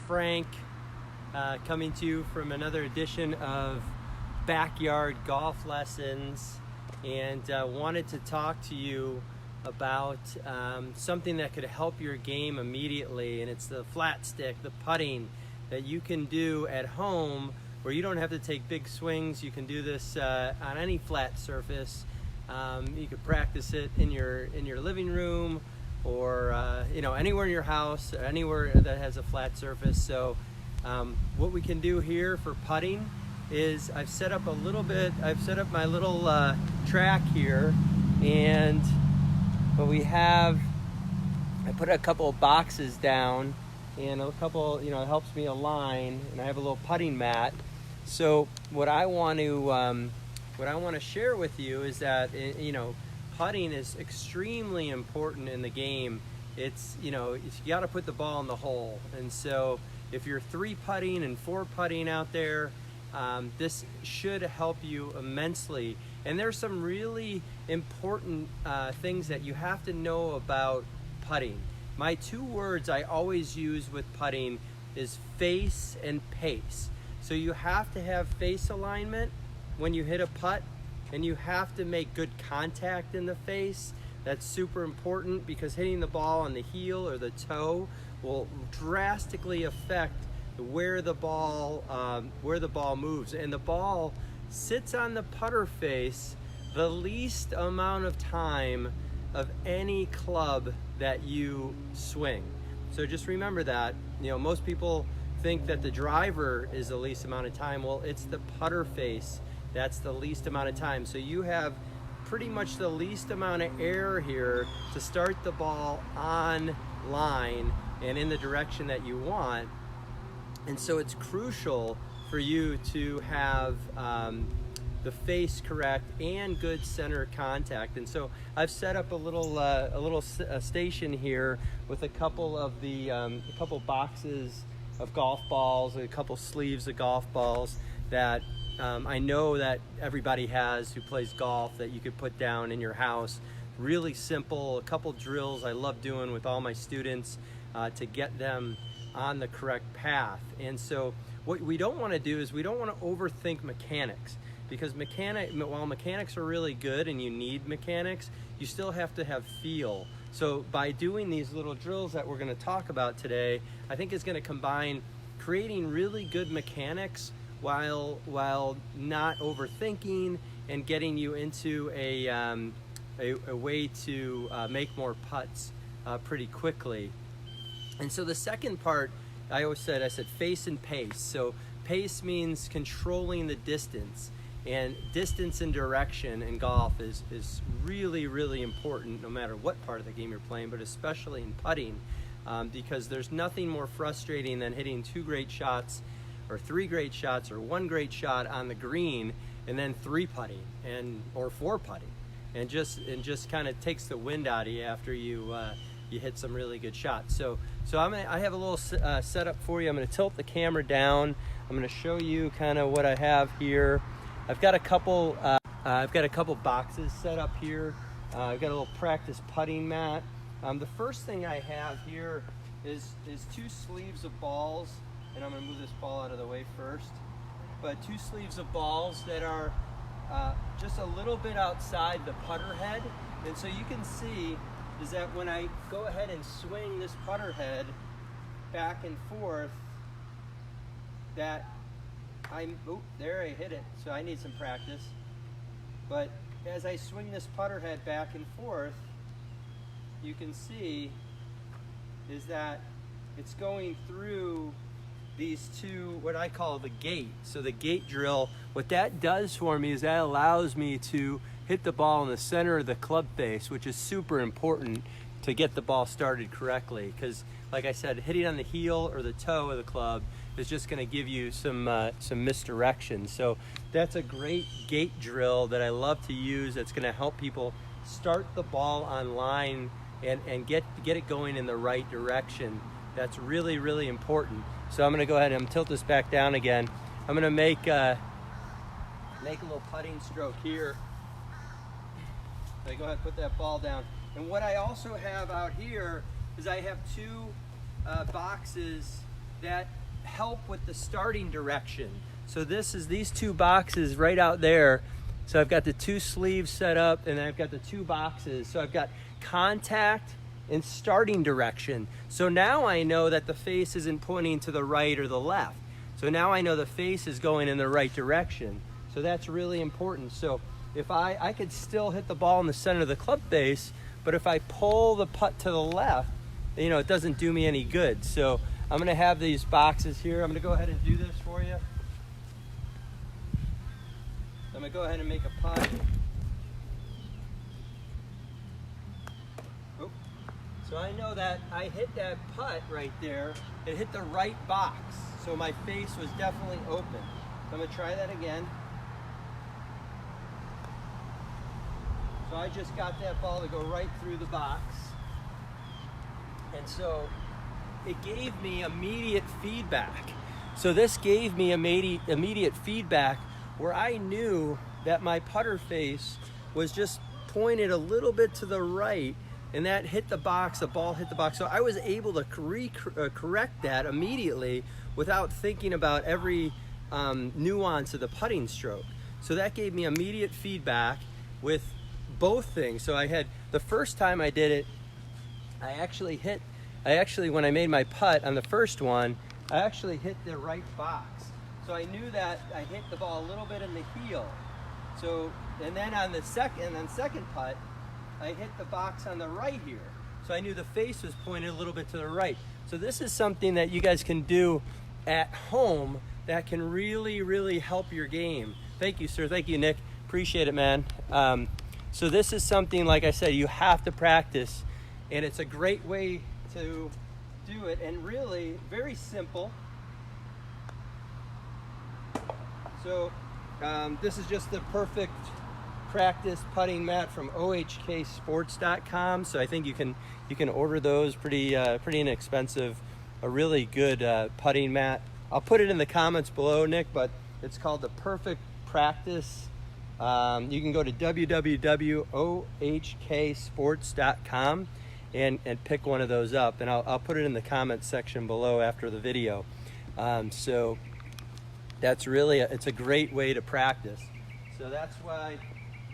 Frank, coming to you from another edition of Backyard Golf Lessons, and wanted to talk to you about something that could help your game immediately, and it's the flat stick, the putting that you can do at home where you don't have to take big swings. You can do this on any flat surface. You could practice it in your living room, or anywhere in your house, or anywhere that has a flat surface. So what we can do here for putting is I've set up my little track here, and I put a couple of boxes down and a couple, it helps me align, and I have a little putting mat. So what I want to share with you is that putting is extremely important in the game. It's you got to put the ball in the hole, and so if you're 3 putting and 4 putting out there, this should help you immensely. And there's some really important things that you have to know about putting. My 2 words I always use with putting is face and pace. So you have to have face alignment when you hit a putt, and you have to make good contact in the face. That's super important, because hitting the ball on the heel or the toe will drastically affect where the ball moves. And the ball sits on the putter face the least amount of time of any club that you swing. So just remember that. Most people think that the driver is the least amount of time. Well, it's the putter face that's the least amount of time. So you have pretty much the least amount of air here to start the ball on line and in the direction that you want. And so it's crucial for you to have the face correct and good center contact. And so I've set up a little station here with a couple boxes of golf balls, a couple sleeves of golf balls that I know that everybody has who plays golf, that you could put down in your house. Really simple, a couple drills I love doing with all my students to get them on the correct path. And so what we don't want to do is we don't want to overthink mechanics, because while mechanics are really good and you need mechanics, you still have to have feel. So by doing these little drills that we're going to talk about today, I think it's going to combine creating really good mechanics while not overthinking, and getting you into a way to make more putts pretty quickly. And so the second part, I said face and pace. So pace means controlling the distance, and distance and direction in golf is really, really important no matter what part of the game you're playing, but especially in putting, because there's nothing more frustrating than hitting 2 great shots or 3 great shots or 1 great shot on the green, and then 3 putting or 4 putting, and just kind of takes the wind out of you after you hit some really good shots. So I have a little setup for you. I'm going to tilt the camera down. I'm going to show you kind of what I have here. I've got a couple boxes set up here. I've got a little practice putting mat. The first thing I have here is 2 sleeves of balls, and I'm going to move this ball out of the way first. But 2 sleeves of balls that are just a little bit outside the putter head. And so you can see is that when I go ahead and swing this putter head back and forth, that there I hit it. So I need some practice. But as I swing this putter head back and forth, you can see is that it's going through these 2, what I call the gate. So the gate drill, what that does for me is that allows me to hit the ball in the center of the club face, which is super important to get the ball started correctly. Because like I said, hitting on the heel or the toe of the club is just going to give you some misdirection. So that's a great gate drill that I love to use. That's going to help people start the ball on line and get it going in the right direction. That's really, really important. So I'm going to go ahead and tilt this back down again. I'm going to make a little putting stroke here. So I go ahead and put that ball down. And what I also have out here is I have 2 boxes that help with the starting direction. So this is these two boxes right out there. So I've got the two sleeves set up, and I've got the two boxes. So I've got contact and starting direction. So now I know that the face isn't pointing to the right or the left. So now I know the face is going in the right direction. So that's really important. So if I could still hit the ball in the center of the club face, but if I pull the putt to the left, you know, it doesn't do me any good. So I'm gonna have these boxes here. I'm gonna go ahead and do this for you. I'm gonna go ahead and make a putt. Oh. So I know that I hit that putt right there. It hit the right box. So my face was definitely open. So I'm gonna try that again. So I just got that ball to go right through the box. And so it gave me immediate feedback. So this gave me immediate feedback where I knew that my putter face was just pointed a little bit to the right, and that hit the box, the ball hit the box. So I was able to correct that immediately without thinking about every nuance of the putting stroke. So that gave me immediate feedback with both things. So I had, the first time I did it, I actually, when I made my putt on the first one, I actually hit the right box. So I knew that I hit the ball a little bit in the heel. So, and then on the second putt, I hit the box on the right here. So I knew the face was pointed a little bit to the right. So this is something that you guys can do at home that can really, really help your game. Thank you, sir. Thank you, Nick. Appreciate it, man. So this is something, like I said, you have to practice, and it's a great way to do it, and really very simple. So this is just the perfect practice putting mat from ohksports.com. So I think you can order those pretty inexpensive. A really good putting mat. I'll put it in the comments below, Nick, but it's called the Perfect Practice. You can go to www.ohksports.com and pick one of those up, and I'll put it in the comments section below after the video. So that's really it's a great way to practice. So that's why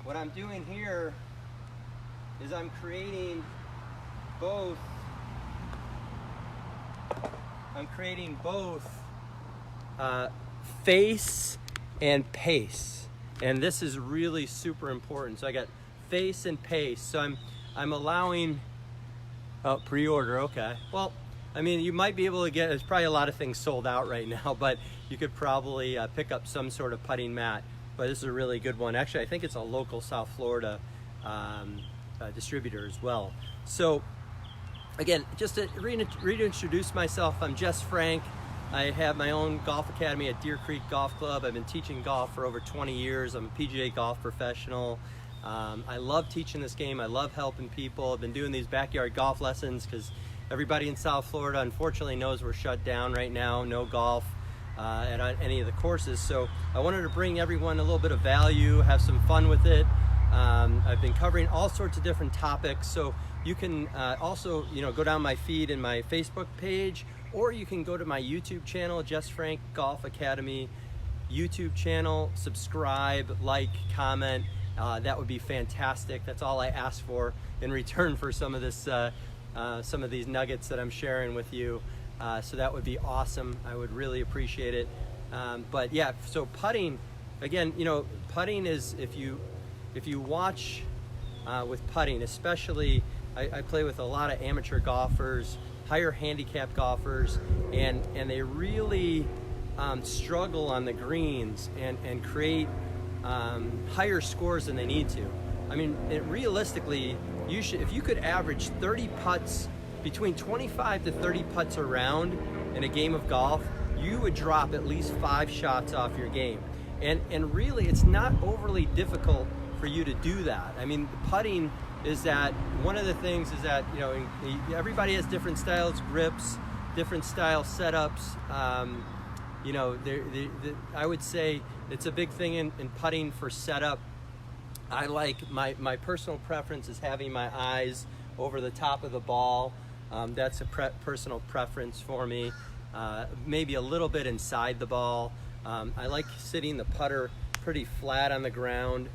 what I'm doing here is I'm creating both face and pace, and this is really super important. So I got face and pace. So I'm allowing pre-order. Okay. Well, I mean, you might be able to get. There's probably a lot of things sold out right now, but you could probably pick up some sort of putting mat. But this is a really good one. Actually, I think it's a local South Florida distributor as well. So again, just to reintroduce myself, I'm Jess Frank. I have my own golf academy at Deer Creek Golf Club. I've been teaching golf for over 20 years. I'm a PGA golf professional. I love teaching this game. I love helping people. I've been doing these backyard golf lessons because everybody in South Florida unfortunately knows we're shut down right now. No golf at any of the courses. So I wanted to bring everyone a little bit of value, have some fun with it. I've been covering all sorts of different topics. So you can also, go down my feed in my Facebook page, or you can go to my YouTube channel, Jess Frank Golf Academy YouTube channel, subscribe, like, comment. That would be fantastic. That's all I ask for in return for some of this, some of these nuggets that I'm sharing with you. So that would be awesome. I would really appreciate it. But yeah, so putting, again, putting is, if you watch with putting, especially, I play with a lot of amateur golfers, higher handicap golfers, and they really struggle on the greens and create higher scores than they need to. I mean, realistically, if you could average 30 putts, between 25 to 30 putts a round in a game of golf, you would drop at least 5 shots off your game. And really, it's not overly difficult for you to do that. I mean, putting is that, one of the things is that, everybody has different styles, grips, different style setups. I would say it's a big thing in putting for setup. I like, my personal preference is having my eyes over the top of the ball. That's a personal preference for me. maybe a little bit inside the ball. I like sitting the putter pretty flat on the ground.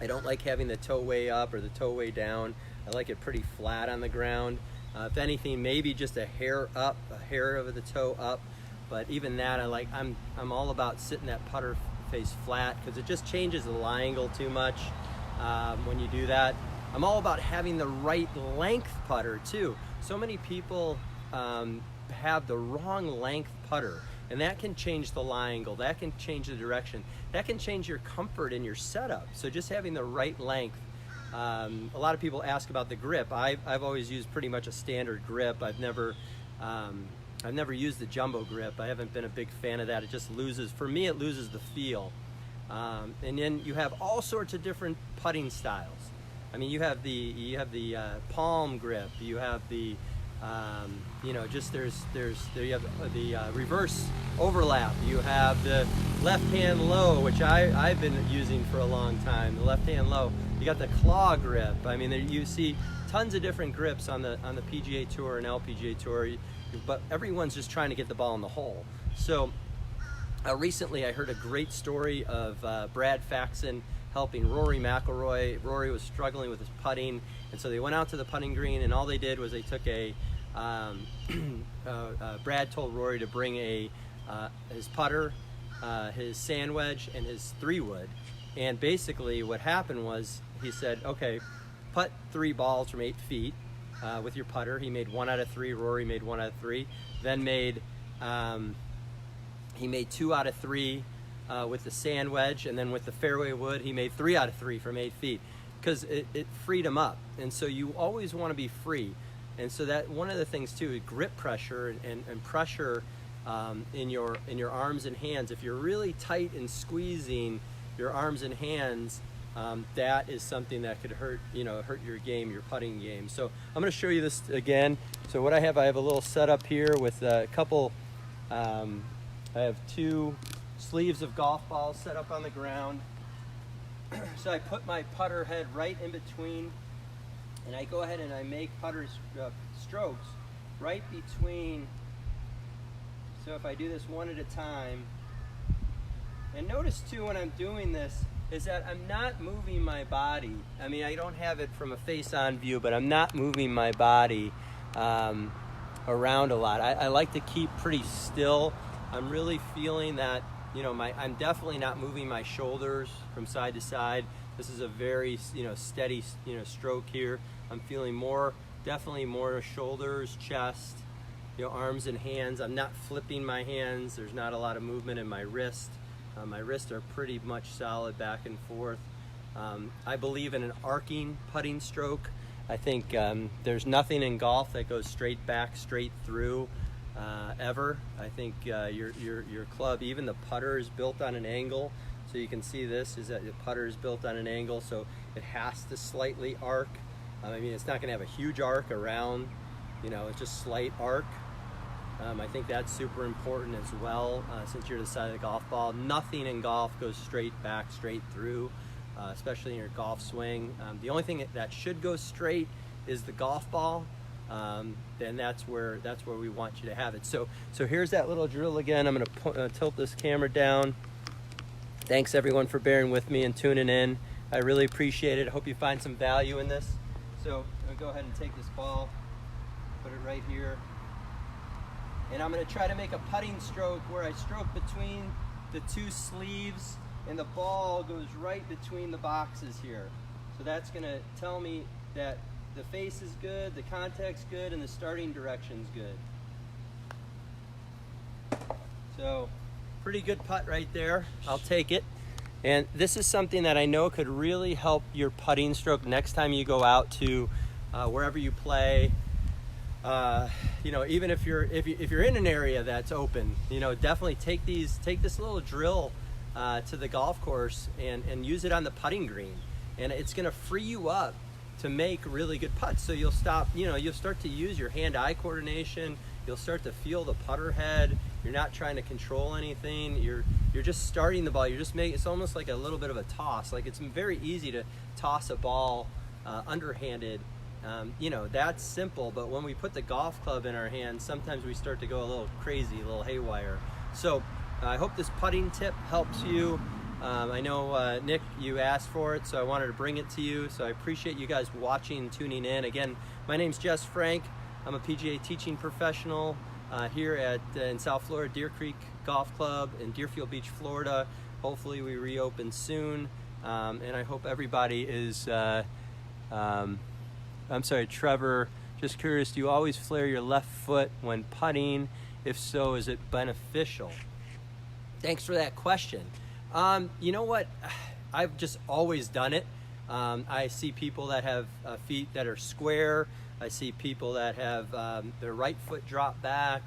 I don't like having the toe way up or the toe way down. I like it pretty flat on the ground. If anything, maybe just a hair up, a hair of the toe up. But even that, I'm all about sitting that putter face flat, because it just changes the lie angle too much when you do that. I'm all about having the right length putter too. So many people have the wrong length putter, and that can change the lie angle, that can change the direction, that can change your comfort in your setup. So just having the right length. A lot of people ask about the grip. I've always used pretty much a standard grip. I've never used the jumbo grip. I haven't been a big fan of that. It just loses, for me, it loses the feel. And then you have all sorts of different putting styles. I mean, you have the palm grip. You have the you know, just there you have the reverse overlap. You have the left hand low, which I've been using for a long time. The left hand low. You got the claw grip. I mean, you see tons of different grips on the PGA Tour and LPGA Tour, but everyone's just trying to get the ball in the hole. So recently, I heard a great story of Brad Faxon helping Rory McIlroy. Rory was struggling with his putting, and so they went out to the putting green, and all they did was they took Brad told Rory to bring his putter, his sand wedge, and his 3-wood. And basically what happened was he said, okay, putt 3 balls from 8 feet with your putter. He made 1 out of 3. Rory made 1 out of 3. Then he made 2 out of 3 with the sand wedge, and then with the fairway wood, he made 3 out of 3 from 8 feet, because it freed him up. And so you always want to be free. And so that one of the things too is grip pressure and pressure in your arms and hands. If you're really tight and squeezing your arms and hands, that is something that could hurt your game, your putting game. So I'm going to show you this again. So what I have a little setup here with a couple. I have 2 sleeves of golf balls set up on the ground. So I put my putter head right in between, and I go ahead and I make putter strokes right between. So if I do this one at a time, and notice too when I'm doing this is that I'm not moving my body. I mean, I don't have it from a face-on view, but I'm not moving my body around a lot. I like to keep pretty still. I'm really feeling that, I'm definitely not moving my shoulders from side to side. This is a very, steady, stroke here. I'm feeling definitely more shoulders, chest, arms and hands. I'm not flipping my hands. There's not a lot of movement in my wrist. My wrists are pretty much solid back and forth. I believe in an arcing putting stroke. I think there's nothing in golf that goes straight back, straight through ever. I think your club, even the putter, is built on an angle. So you can see this is that the putter is built on an angle, so it has to slightly arc. I mean, it's not going to have a huge arc around, it's just slight arc. I think that's super important as well, since you're the side of the golf ball. Nothing in golf goes straight back, straight through, especially in your golf swing. The only thing that should go straight is the golf ball. Then that's where we want you to have it. So here's that little drill again. I'm going to tilt this camera down. Thanks everyone for bearing with me and tuning in. I really appreciate it. I hope you find some value in this. So I'm going to go ahead and take this ball, put it right here. And I'm going to try to make a putting stroke where I stroke between the 2 sleeves and the ball goes right between the boxes here. So that's going to tell me that the face is good, the contact's good, and the starting direction's good. So pretty good putt right there. I'll take it. And this is something that I know could really help your putting stroke next time you go out to wherever you play. Even if you're in an area that's open, definitely take this little drill to the golf course and use it on the putting green, and it's going to free you up to make really good putts. So you'll start to use your hand-eye coordination. You'll start to feel the putter head. You're not trying to control anything. You're just starting the ball. It's almost like a little bit of a toss. Like, it's very easy to toss a ball underhanded You know, that's simple, but when we put the golf club in our hands, sometimes we start to go a little crazy, a little haywire. So I hope this putting tip helps you. I know, Nick, you asked for it, so I wanted to bring it to you. So I appreciate you guys watching and tuning in. Again, my name's Jess Frank. I'm a PGA teaching professional here in South Florida, Deer Creek Golf Club in Deerfield Beach, Florida. Hopefully we reopen soon, and I hope everybody is, I'm sorry, Trevor, just curious, do you always flare your left foot when putting? If so, is it beneficial? Thanks for that question. You know what? I've just always done it. I see people that have feet that are square. I see people that have their right foot drop back.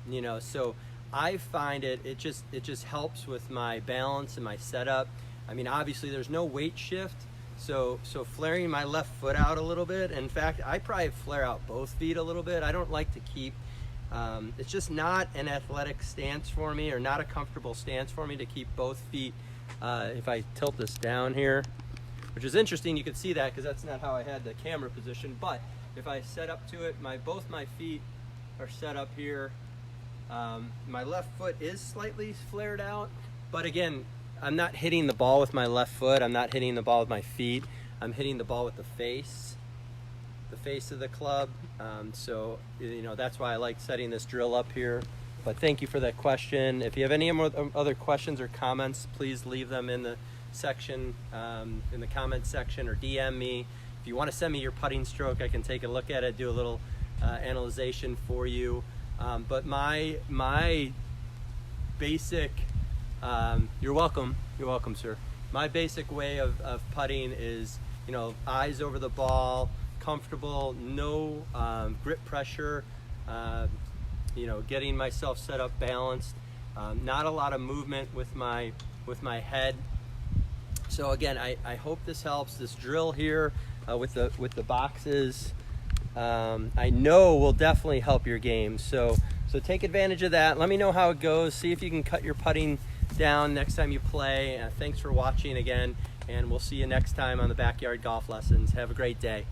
You know, so I find it just helps with my balance and my setup. I mean, obviously there's no weight shift, so flaring my left foot out a little bit. In fact, I probably flare out both feet a little bit. I don't like to keep. It's just not an athletic stance for me, or not a comfortable stance for me to keep both feet. If I tilt this down here, which is interesting, you can see that because that's not how I had the camera position. But if I set up to it, both my feet are set up here. My left foot is slightly flared out, but again, I'm not hitting the ball with my left foot. I'm not hitting the ball with my feet. I'm hitting the ball with the face of the club. So, you know, that's why I like setting this drill up here. But thank you for that question. If you have any other questions or comments, please leave them in the section, in the comment section, or DM me. If you want to send me your putting stroke, I can take a look at it, do a little analyzation for you. But my basic, you're welcome, sir. My basic way of putting is, you know, eyes over the ball, comfortable, no grip pressure, you know, getting myself set up balanced, not a lot of movement with my head. So again, I hope this helps. This drill here with the boxes, I know will definitely help your game. So take advantage of that. Let me know how it goes. See if you can cut your putting down next time you play. Thanks for watching again, and we'll see you next time on the Backyard Golf Lessons. Have a great day.